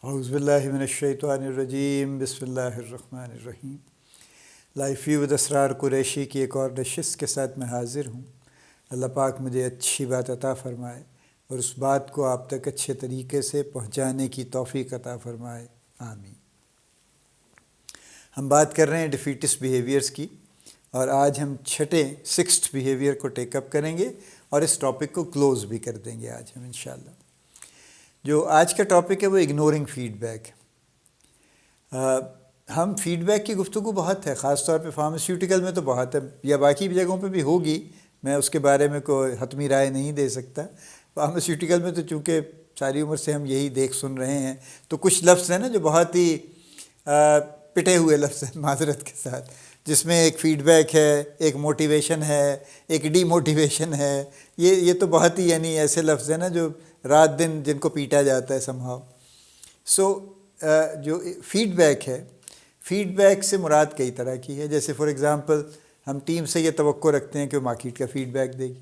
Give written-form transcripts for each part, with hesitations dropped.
اعوذ باللہ من الشیطان الرجیم، بسم اللہ الرحمن الرحیم۔ لائف ویو ود اسرار قریشی کی ایک اور نشست کے ساتھ میں حاضر ہوں۔ اللہ پاک مجھے اچھی بات عطا فرمائے اور اس بات کو آپ تک اچھے طریقے سے پہنچانے کی توفیق عطا فرمائے، آمین۔ ہم بات کر رہے ہیں ڈیفیٹسٹ بیہیویئرز کی، اور آج ہم چھٹے سکسٹھ بیہیویئر کو ٹیک اپ کریں گے اور اس ٹاپک کو کلوز بھی کر دیں گے آج ہم انشاءاللہ۔ جو آج کا ٹاپک ہے وہ اگنورنگ فیڈ بیک۔ ہم فیڈ بیک کی گفتگو بہت ہے، خاص طور پہ فارماسیوٹیکل میں تو بہت ہے، یا باقی بھی جگہوں پہ بھی ہوگی، میں اس کے بارے میں کوئی حتمی رائے نہیں دے سکتا۔ فارماسیوٹیکل میں تو چونکہ ساری عمر سے ہم یہی دیکھ سن رہے ہیں، تو کچھ لفظ ہیں نا جو بہت ہی پٹے ہوئے لفظ ہیں معذرت کے ساتھ، جس میں ایک فیڈ بیک ہے، ایک موٹیویشن ہے، ایک ڈی موٹیویشن ہے۔ یہ تو بہت ہی یعنی ایسے لفظ ہیں نا جو رات دن جن کو پیٹا جاتا ہے somehow۔ جو فیڈ بیک ہے، فیڈ بیک سے مراد کئی طرح کی ہے۔ جیسے فار ایگزامپل ہم ٹیم سے یہ توقع رکھتے ہیں کہ وہ مارکیٹ کا فیڈ بیک دے گی،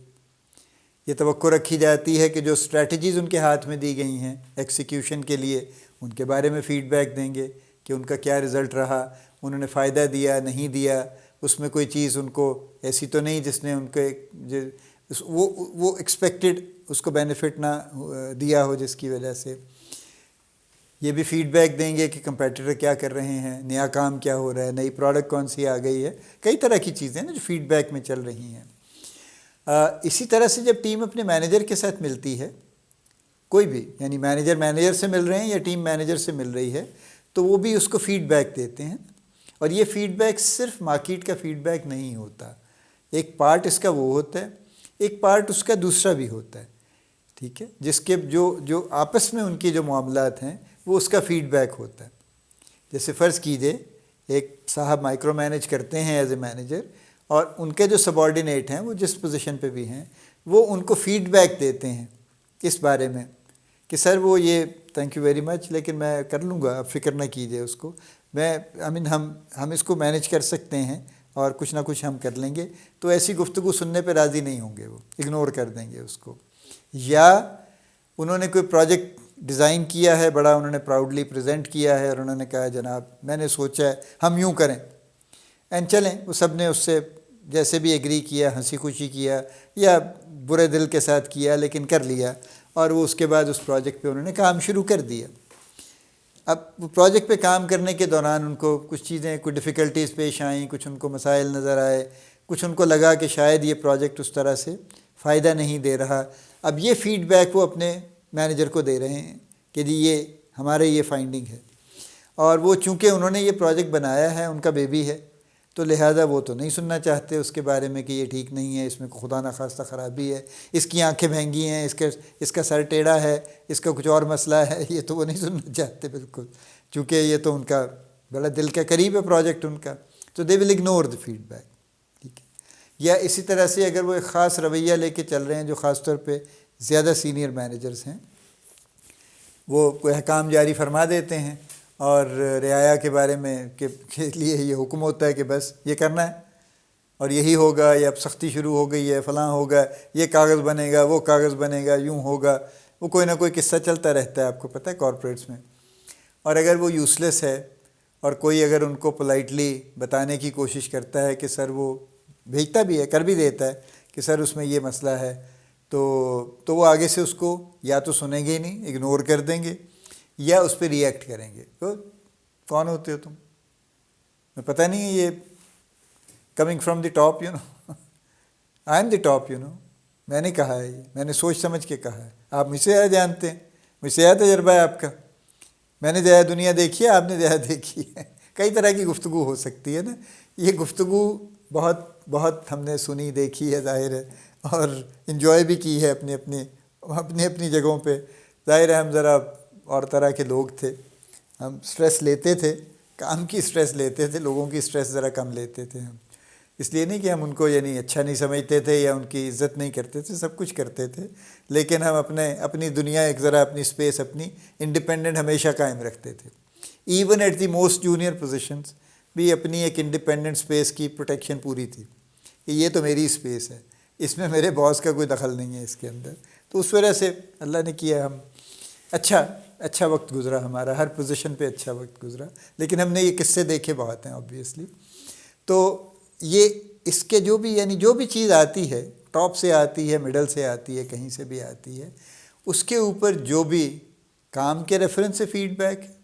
یہ توقع رکھی جاتی ہے کہ جو اسٹریٹجیز ان کے ہاتھ میں دی گئی ہیں ایکسیکیوشن کے لیے، ان کے بارے میں فیڈ بیک دیں گے کہ ان کا کیا رزلٹ رہا، انہوں نے فائدہ دیا نہیں دیا، اس میں کوئی چیز ان کو ایسی تو نہیں جس نے ان کے وہ ایکسپیکٹڈ اس کو بینیفٹ نہ دیا ہو، جس کی وجہ سے یہ بھی فیڈ بیک دیں گے کہ کمپیٹیٹر کیا کر رہے ہیں، نیا کام کیا ہو رہا ہے، نئی پروڈکٹ کون سی آ گئی ہے، کئی طرح کی چیزیں نا جو فیڈ بیک میں چل رہی ہیں۔ اسی طرح سے جب ٹیم اپنے مینیجر کے ساتھ ملتی ہے، کوئی بھی یعنی مینیجر سے مل رہے ہیں یا ٹیم مینیجر سے مل رہی ہے، تو وہ بھی اس کو فیڈ بیک دیتے ہیں۔ اور یہ فیڈ بیک صرف مارکیٹ کا فیڈ بیک نہیں ہوتا، ایک پارٹ اس کا وہ ہوتا ہے، ایک پارٹ اس کا دوسرا بھی ہوتا ہے، ٹھیک ہے، جس کے جو آپس میں ان کی جو معاملات ہیں وہ اس کا فیڈ بیک ہوتا ہے۔ جیسے فرض کیجئے ایک صاحب مائکرو مینیج کرتے ہیں ایز اے مینیجر، اور ان کے جو سبارڈینیٹ ہیں وہ جس پوزیشن پہ بھی ہیں وہ ان کو فیڈ بیک دیتے ہیں اس بارے میں کہ سر وہ یہ تھینک یو ویری مچ، لیکن میں کر لوں گا، آپ فکر نہ کیجئے اس کو، ہم اس کو مینیج کر سکتے ہیں اور کچھ نہ کچھ ہم کر لیں گے۔ تو ایسی گفتگو سننے پہ راضی نہیں ہوں گے، وہ اگنور کر دیں گے اس کو۔ یا انہوں نے کوئی پروجیکٹ ڈیزائن کیا ہے، بڑا انہوں نے پراؤڈلی پریزنٹ کیا ہے، اور انہوں نے کہا جناب میں نے سوچا ہے ہم یوں کریں، اینڈ چلیں، وہ سب نے اس سے جیسے بھی ایگری کیا، ہنسی خوشی کیا یا برے دل کے ساتھ کیا، لیکن کر لیا، اور وہ اس کے بعد اس پروجیکٹ پہ انہوں نے کام شروع کر دیا۔ اب وہ پروجیکٹ پہ کام کرنے کے دوران ان کو کچھ چیزیں، کوئی ڈیفیکلٹیز پیش آئیں، کچھ ان کو مسائل نظر آئے، کچھ ان کو لگا کہ شاید یہ پروجیکٹ اس طرح سے فائدہ نہیں دے رہا۔ اب یہ فیڈ بیک وہ اپنے مینیجر کو دے رہے ہیں کہ جی یہ ہمارے یہ فائنڈنگ ہے، اور وہ چونکہ انہوں نے یہ پروجیکٹ بنایا ہے، ان کا بیبی ہے، تو لہٰذا وہ تو نہیں سننا چاہتے اس کے بارے میں کہ یہ ٹھیک نہیں ہے، اس میں خدا نخواستہ خرابی ہے، اس کی آنکھیں بھینگی ہیں، اس کا سر ٹیڑھا ہے، اس کا کچھ اور مسئلہ ہے، یہ تو وہ نہیں سننا چاہتے بالکل، چونکہ یہ تو ان کا بڑا دل کے قریب ہے پروجیکٹ ان کا، تو دے ول اگنور دی فیڈ بیک، ٹھیک ہے۔ یا اسی طرح سے اگر وہ ایک خاص رویہ لے کے چل رہے ہیں، جو خاص طور پہ زیادہ سینئر مینیجرز ہیں، وہ کوئی احکام جاری فرما دیتے ہیں اور رعایا کے بارے میں کے لیے یہ حکم ہوتا ہے کہ بس یہ کرنا ہے اور یہی ہوگا، یا اب سختی شروع ہو گئی ہے، فلاں ہوگا، یہ کاغذ بنے گا، وہ کاغذ بنے گا، یوں ہوگا، وہ کوئی نہ کوئی قصہ چلتا رہتا ہے، آپ کو پتہ ہے کارپوریٹس میں۔ اور اگر وہ یوز لیس ہے اور کوئی اگر ان کو پولائٹلی بتانے کی کوشش کرتا ہے کہ سر، وہ بھیجتا بھی ہے، کر بھی دیتا ہے کہ سر اس میں یہ مسئلہ ہے، تو وہ آگے سے اس کو یا تو سنیں گے ہی نہیں، اگنور کر دیں گے، یا اس پہ ری ایکٹ کریں گے، تو کون ہوتے ہو تم، میں پتہ نہیں ہے، یہ coming from the top, I am the top, میں نے کہا ہے، یہ میں نے سوچ سمجھ کے کہا ہے، آپ مجھ سے زیادہ جانتے ہیں، مجھ سے زیادہ تجربہ ہے آپ کا، میں نے زیادہ دنیا دیکھی ہے، آپ نے زیادہ دیکھی ہے۔ کئی طرح کی گفتگو ہو سکتی ہے نا، یہ گفتگو بہت ہم نے سنی دیکھی ہے، ظاہر ہے، اور انجوائے بھی کی ہے اپنی اپنی جگہوں پہ۔ ظاہر ہے ہم ذرا اور طرح کے لوگ تھے، ہم سٹریس لیتے تھے، کام کی سٹریس لیتے تھے، لوگوں کی سٹریس ذرا کم لیتے تھے ہم، اس لیے نہیں کہ ہم ان کو یعنی اچھا نہیں سمجھتے تھے یا ان کی عزت نہیں کرتے تھے، سب کچھ کرتے تھے، لیکن ہم اپنی دنیا ایک ذرا اپنی سپیس، اپنی انڈیپینڈنٹ ہمیشہ قائم رکھتے تھے، even at the most junior positions بھی اپنی ایک انڈیپینڈنٹ سپیس کی پروٹیکشن پوری تھی کہ یہ تو میری سپیس ہے، اس میں میرے باس کا کوئی دخل نہیں ہے اس کے اندر۔ تو اس وجہ سے اللہ نے کیا ہم اچھا اچھا وقت گزرا ہمارا، ہر پوزیشن پہ اچھا وقت گزرا، لیکن ہم نے یہ قصے دیکھے بہت ہیں آبویسلی. تو یہ اس کے جو بھی یعنی جو بھی چیز آتی ہے، ٹاپ سے آتی ہے، مڈل سے آتی ہے، کہیں سے بھی آتی ہے، اس کے اوپر جو بھی کام کے ریفرنس سے فیڈ بیک ہے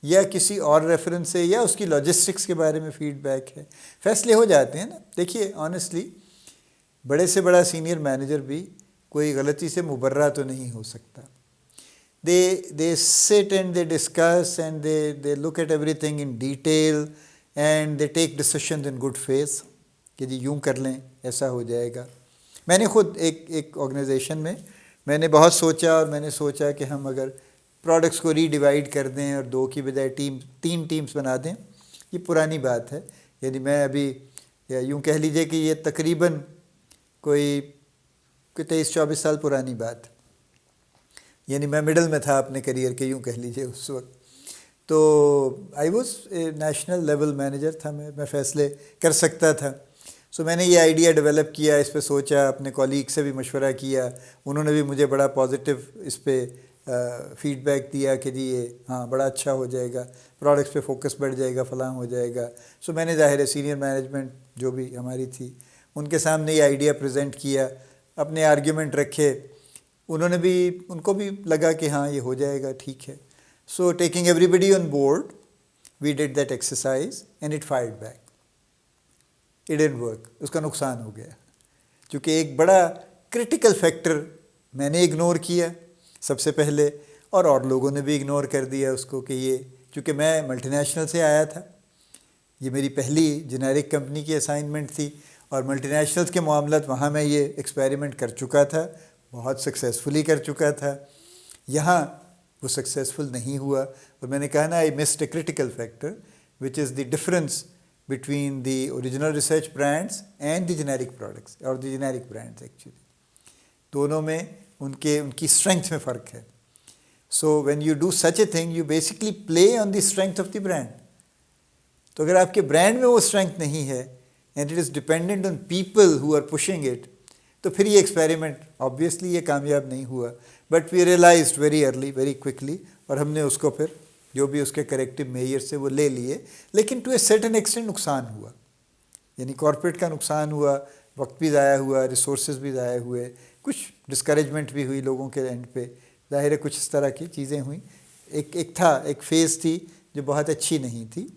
یا کسی اور ریفرنس سے یا اس کی لاجسٹکس کے بارے میں فیڈ بیک ہے، فیصلے ہو جاتے ہیں نا. دیکھیے آنیسٹلی بڑے سے بڑا سینئر مینیجر بھی کوئی غلطی سے مبرہ تو نہیں ہو سکتا. they sit and they discuss and they look at everything in detail and they take decisions in good faith کہ جی یوں کر لیں ایسا ہو جائے گا. میں نے خود ایک آرگنائزیشن میں نے بہت سوچا، اور میں نے سوچا کہ ہم اگر پروڈکٹس کو ری ڈیوائڈ کر دیں اور 2 کی بجائے 3 ٹیمز بنا دیں. یہ پرانی بات ہے، یعنی میں ابھی یوں کہہ لیجئے کہ یہ تقریباً کوئی 23-24 سال پرانی بات ہے، یعنی میں مڈل میں تھا اپنے کیریئر کے، یوں کہہ لیجئے اس وقت. تو I was a national level manager تھا، میں فیصلے کر سکتا تھا. سو میں نے یہ آئیڈیا ڈیولپ کیا، اس پہ سوچا، اپنے کولیگ سے بھی مشورہ کیا، انہوں نے بھی مجھے بڑا پازیٹیو اس پہ فیڈ بیک دیا کہ جی یہ ہاں بڑا اچھا ہو جائے گا، پروڈکٹس پہ فوکس بڑھ جائے گا، فلاں ہو جائے گا. سو میں نے ظاہر ہے سینئر مینجمنٹ جو بھی ہماری تھی ان کے سامنے یہ آئیڈیا پریزنٹ کیا، اپنے آرگیومنٹ رکھے، ان کو بھی لگا کہ ہاں یہ ہو جائے گا، ٹھیک ہے. So taking everybody on board we did that exercise and it fired back. It didn't work, اس کا نقصان ہو گیا، چونکہ ایک بڑا کرٹیکل فیکٹر میں نے اگنور کیا سب سے پہلے، اور لوگوں نے بھی اگنور کر دیا اس کو، کہ یہ چونکہ میں ملٹی نیشنل سے آیا تھا، یہ میری پہلی جنیرک کمپنی کی اسائنمنٹ تھی، اور ملٹی نیشنلز کے معاملات وہاں میں یہ ایکسپیریمنٹ کر چکا تھا، بہت سکسیزفلی کر چکا تھا. یہاں وہ سکسیزفل نہیں ہوا، اور میں نے کہا نا I missed a critical factor which is the difference between the original research brands and the generic products اور دی جنیرک برانڈس. ایکچولی دونوں میں ان کی اسٹرینتھ میں فرق ہے. So when you do such a thing you basically play on the strength of the brand. تو اگر آپ کے برانڈ میں وہ اسٹرینتھ نہیں ہے and it is dependent on people who are pushing it, تو پھر یہ ایکسپیریمنٹ آبویسلی یہ کامیاب نہیں ہوا. But we realized very early, very quickly, اور ہم نے اس کو پھر جو بھی اس کے کریکٹیو میئر سے وہ لے لیے. لیکن ٹو اے سرٹن ایکسٹینٹ نقصان ہوا، یعنی کارپوریٹ کا نقصان ہوا، وقت بھی ضائع ہوا، ریسورسز بھی ضائع ہوئے، کچھ ڈسکریجمنٹ بھی ہوئی لوگوں کے اینڈ پہ، ظاہر ہے کچھ اس طرح کی چیزیں ہوئیں. ایک فیز تھی جو بہت اچھی نہیں تھی.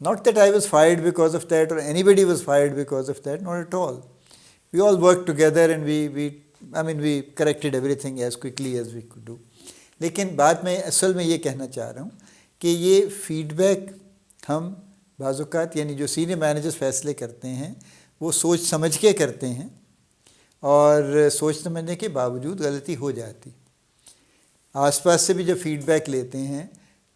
Not that I was fired because of that or anybody was fired because of that, not at all. We all worked together and we corrected everything as quickly as we could do. لیکن بات میں اصل میں یہ کہنا چاہ رہا ہوں کہ یہ فیڈ بیک ہم بعض اوقات یعنی جو سینئر مینیجرز فیصلے کرتے ہیں وہ سوچ سمجھ کے کرتے ہیں، اور سوچ سمجھنے کے باوجود غلطی ہو جاتی. آس پاس سے بھی جب فیڈ بیک لیتے ہیں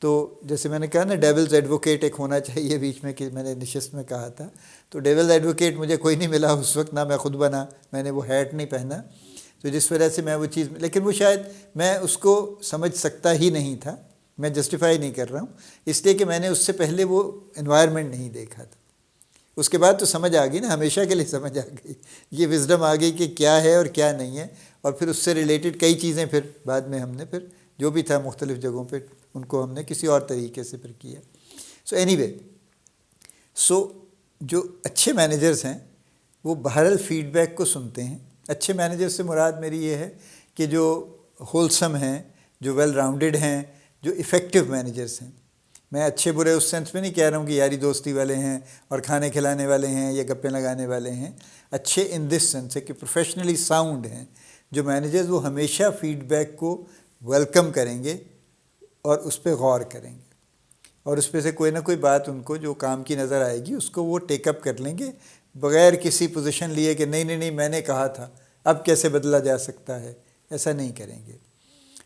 تو جیسے میں نے کہا نا ڈیولز ایڈوکیٹ ایک ہونا چاہیے بیچ میں، کہ میں نے نشست میں کہا تھا، تو ڈیولز ایڈوکیٹ مجھے کوئی نہیں ملا اس وقت، نہ میں خود بنا، میں نے وہ ہیٹ نہیں پہنا، تو جس وجہ سے میں وہ چیز، لیکن وہ شاید میں اس کو سمجھ سکتا ہی نہیں تھا. میں جسٹیفائی نہیں کر رہا ہوں، اس لیے کہ میں نے اس سے پہلے وہ انوائرمنٹ نہیں دیکھا تھا. اس کے بعد تو سمجھ آ گئی نا، ہمیشہ کے لیے سمجھ آ گئی، یہ وزڈم آ گئی کہ کیا ہے اور کیا نہیں ہے، اور پھر اس سے ریلیٹڈ کئی چیزیں پھر بعد میں ہم نے پھر جو بھی تھا مختلف جگہوں پہ ان کو ہم نے کسی اور طریقے سے پھر کیا. سو اینی وے، جو اچھے مینیجرز ہیں وہ بہرحال فیڈ بیک کو سنتے ہیں. اچھے مینیجر سے مراد میری یہ ہے کہ جو ہولسم ہیں، جو ویل راؤنڈڈ ہیں، جو افیکٹو مینیجرز ہیں. میں اچھے برے اس سینس میں نہیں کہہ رہا ہوں کہ یاری دوستی والے ہیں اور کھانے کھلانے والے ہیں یا گپے لگانے والے ہیں. اچھے ان دس سینس ہے کہ پروفیشنلی ساؤنڈ ہیں. جو مینیجرز وہ ہمیشہ فیڈ بیک کو ویلکم کریں گے اور اس پہ غور کریں گے، اور اس پہ سے کوئی نہ کوئی بات ان کو جو کام کی نظر آئے گی اس کو وہ ٹیک اپ کر لیں گے، بغیر کسی پوزیشن لیے کہ نہیں میں نے کہا تھا اب کیسے بدلا جا سکتا ہے، ایسا نہیں کریں گے.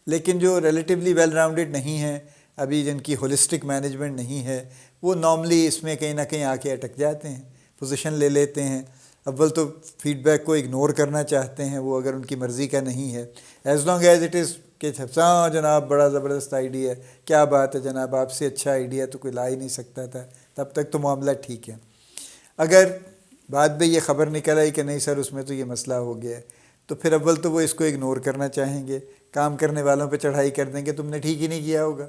لیکن جو ریلیٹیولی ویل راؤنڈڈ نہیں ہیں، ابھی جن کی ہولسٹک مینجمنٹ نہیں ہے، وہ نارملی اس میں کہیں نہ کہیں آ کے اٹک جاتے ہیں، پوزیشن لے لیتے ہیں. اول تو فیڈ بیک کو اگنور کرنا چاہتے ہیں وہ، اگر ان کی مرضی کا نہیں ہے، as long as it is کہ ہاں جناب بڑا زبردست آئیڈیا ہے، کیا بات ہے جناب، آپ سے اچھا آئیڈیا تو کوئی لا ہی نہیں سکتا تھا، تب تک تو معاملہ ٹھیک ہے. اگر بعد میں یہ خبر نکل آئی کہ نہیں سر اس میں تو یہ مسئلہ ہو گیا ہے، تو پھر اول تو وہ اس کو اگنور کرنا چاہیں گے کام کرنے والوں پہ چڑھائی کر دیں کہ تم نے ٹھیک ہی نہیں کیا ہوگا،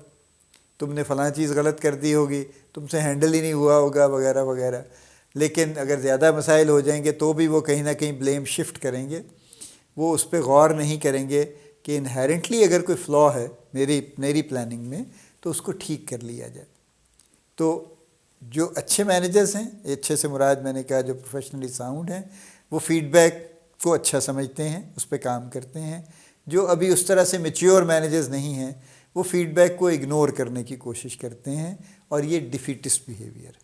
تم نے فلاں چیز غلط کر دی ہوگی، تم سے ہینڈل ہی نہیں ہوا ہوگا وغیرہ وغیرہ۔ لیکن اگر زیادہ مسائل ہو جائیں گے تو بھی وہ کہیں نہ کہیں بلیم شفٹ کریں گے، وہ اس پہ غور نہیں کریں گے کہ انہیرنٹلی اگر کوئی فلا ہے میری پلاننگ میں تو اس کو ٹھیک کر لیا جائے۔ تو جو اچھے مینیجرز ہیں، اچھے سے مراد میں نے کہا جو پروفیشنلی ساؤنڈ ہیں، وہ فیڈ بیک کو اچھا سمجھتے ہیں، اس پہ کام کرتے ہیں۔ جو ابھی اس طرح سے میچیور مینیجرز نہیں ہیں، وہ فیڈ بیک کو اگنور کرنے کی کوشش کرتے ہیں، اور یہ ڈیفیٹسٹ بیہیویئر ہے۔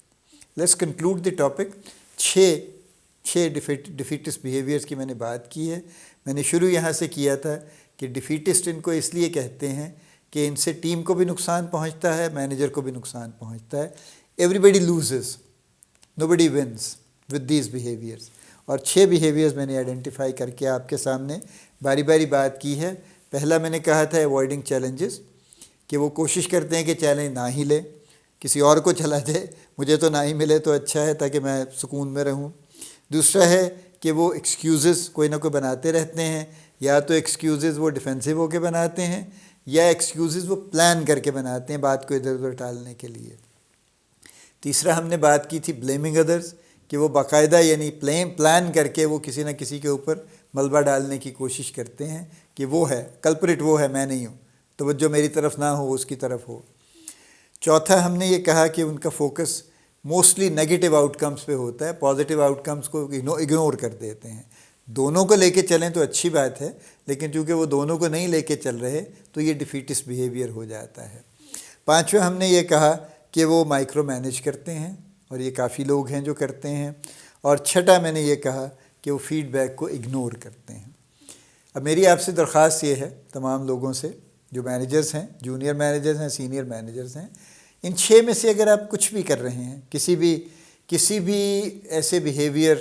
Let's conclude the topic. چھ ڈیفیٹسٹ بیہیویئرز کی میں نے بات کی ہے۔ میں نے شروع یہاں سے کیا تھا کہ ڈیفیٹسٹ ان کو اس لیے کہتے ہیں کہ ان سے ٹیم کو بھی نقصان پہنچتا ہے، مینیجر کو بھی نقصان پہنچتا ہے۔ Everybody loses, nobody wins with these behaviours. اور 6 بیہیویئرز میں نے آئیڈینٹیفائی کر کے آپ کے سامنے باری باری بات کی ہے۔ پہلا میں نے کہا تھا ایوائڈنگ چیلنجز، کہ وہ کوشش کرتے ہیں کہ چیلنج نہ ہی لے، کسی اور کو چلا جائے، مجھے تو نہ ہی ملے تو اچھا ہے تاکہ میں سکون میں رہوں۔ دوسرا ہے کہ وہ ایکسکیوزز کوئی نہ کوئی بناتے رہتے ہیں، یا تو ایکسکیوزز وہ ڈیفینسو ہو کے بناتے ہیں، یا ایکسکیوزز وہ پلان کر کے بناتے ہیں بات کو ادھر ادھر ٹالنے کے لیے۔ تیسرا ہم نے بات کی تھی بلیمنگ ادرز، کہ وہ باقاعدہ یعنی پلان کر کے وہ کسی نہ کسی کے اوپر ملبہ ڈالنے کی کوشش کرتے ہیں کہ وہ ہے کلپریٹ، وہ ہے، میں نہیں ہوں، توجہ میری طرف نہ ہو، اس کی طرف ہو۔ چوتھا ہم نے یہ کہا کہ ان کا focus mostly negative out comes پہ ہوتا ہے، پازیٹیو آؤٹ کمز کو اگنور کر دیتے ہیں۔ دونوں کو لے کے چلیں تو اچھی بات ہے، لیکن چونکہ وہ دونوں کو نہیں لے کے چل رہے تو یہ ڈیفیٹسٹ بیہیویئر ہو جاتا ہے۔ پانچواں ہم نے یہ کہا کہ وہ مائکرو مینیج کرتے ہیں، اور یہ کافی لوگ ہیں جو کرتے ہیں۔ اور چھٹا میں نے یہ کہا کہ وہ فیڈ بیک کو اگنور کرتے ہیں۔ اب میری آپ سے درخواست یہ ہے تمام لوگوں سے، جو مینیجرز ہیں، جونیئر مینیجرز ہیں، سینئر مینیجرز ہیں، ان 6 میں سے اگر آپ کچھ بھی کر رہے ہیں، کسی بھی ایسے بیہیویئر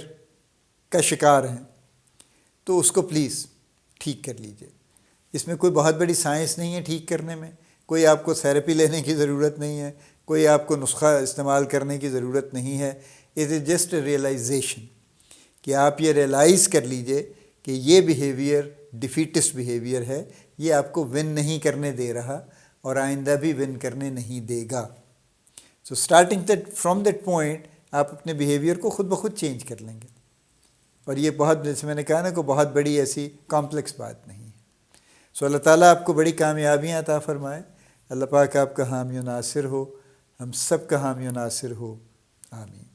کا شکار ہیں، تو اس کو پلیز ٹھیک کر لیجئے۔ اس میں کوئی بہت بڑی سائنس نہیں ہے ٹھیک کرنے میں، کوئی آپ کو تھیراپی لینے کی ضرورت نہیں ہے، کوئی آپ کو نسخہ استعمال کرنے کی ضرورت نہیں ہے۔ It is just a realization, کہ آپ یہ ریئلائز کر لیجئے کہ یہ بیہیویئر ڈیفیٹسٹ بیہیویئر ہے، یہ آپ کو ون نہیں کرنے دے رہا، اور آئندہ بھی ون کرنے نہیں دے گا۔ So starting from that point آپ اپنے بیہیویئر کو خود بخود چینج کر لیں گے، اور یہ بہت، جیسے میں نے کہا نا، کہ بہت بڑی ایسی کمپلیکس بات نہیں ہے۔ سو اللہ تعالیٰ آپ کو بڑی کامیابیاں عطا فرمائے، اللہ پاک آپ کا حامی و ناصر ہو، ہم سب کا حامی و ناصر ہو، آمین۔